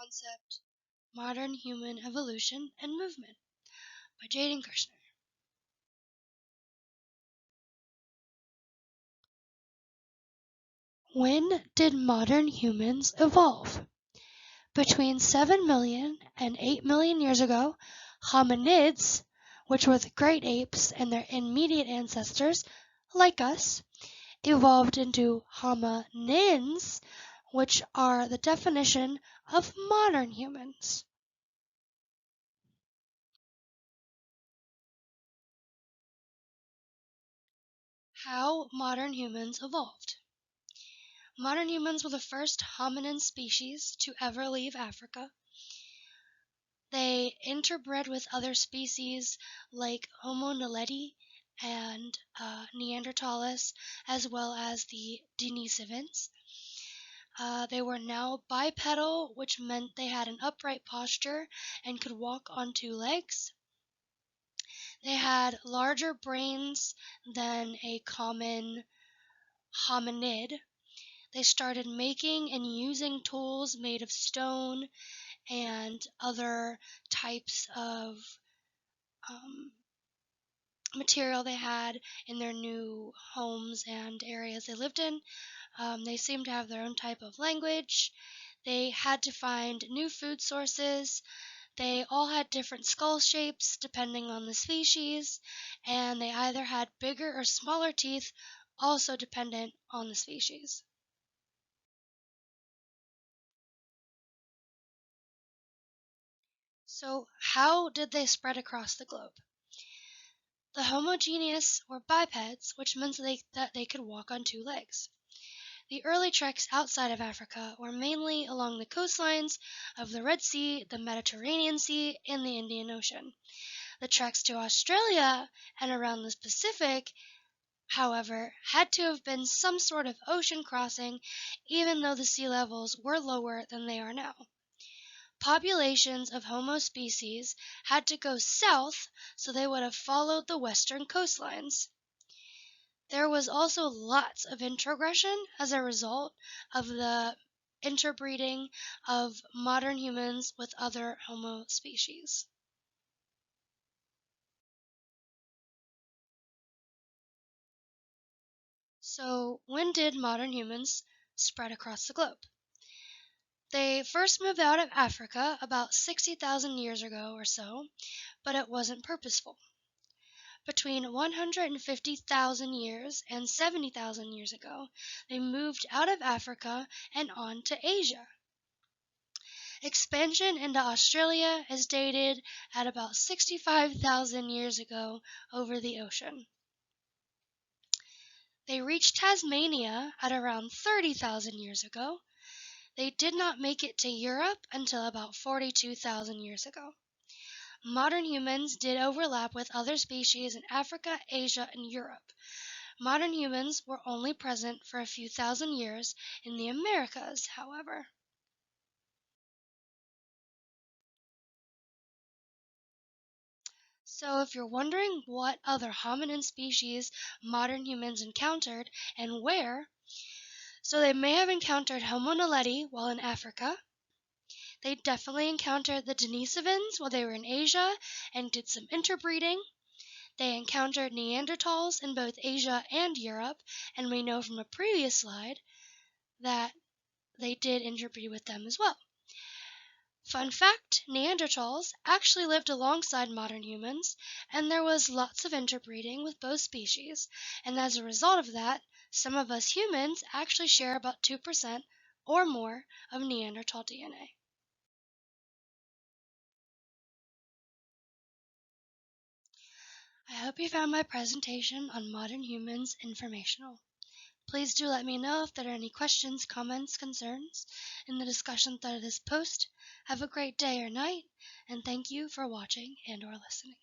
concept, Modern Human Evolution and Movement by Jaden Kirshner. When did modern humans evolve? Between 7 million and 8 million years ago, hominids, which were the great apes and their immediate ancestors, like us, evolved into hominins, which are the definition of modern humans. How modern humans evolved. Modern humans were the first hominin species to ever leave Africa. They interbred with other species like Homo naledi and Neanderthals, as well as the Denisovans. They were now bipedal, which meant they had an upright posture and could walk on two legs. They had larger brains than a common hominid. They started making and using tools made of stone and other types of material they had in their new homes and areas they lived in. They seemed to have their own type of language. They had to find new food sources. They all had different skull shapes depending on the species, and they either had bigger or smaller teeth, also dependent on the species. So, how did they spread across the globe? The homogeneous were bipeds, which meant that they could walk on two legs. The early treks outside of Africa were mainly along the coastlines of the Red Sea, the Mediterranean Sea, and the Indian Ocean. The treks to Australia and around the Pacific, however, had to have been some sort of ocean crossing, even though the sea levels were lower than they are now. Populations of Homo species had to go south, so they would have followed the western coastlines. There was also lots of introgression as a result of the interbreeding of modern humans with other Homo species. So, when did modern humans spread across the globe? They first moved out of Africa about 60,000 years ago or so, but it wasn't purposeful. Between 150,000 years and 70,000 years ago, they moved out of Africa and on to Asia. Expansion into Australia is dated at about 65,000 years ago over the ocean. They reached Tasmania at around 30,000 years ago. They did not make it to Europe until about 42,000 years ago. Modern humans did overlap with other species in Africa, Asia, and Europe. Modern humans were only present for a few thousand years in the Americas, however. So if you're wondering what other hominin species modern humans encountered and where, so they may have encountered Homo naledi while in Africa. They definitely encountered the Denisovans while they were in Asia and did some interbreeding. They encountered Neanderthals in both Asia and Europe, and we know from a previous slide that they did interbreed with them as well. Fun fact, Neanderthals actually lived alongside modern humans, and there was lots of interbreeding with both species, and as a result of that, some of us humans actually share about 2% or more of Neanderthal DNA. I hope you found my presentation on modern humans informational. Please do let me know if there are any questions, comments, concerns in the discussion thread of this post. Have a great day or night, and thank you for watching and or listening.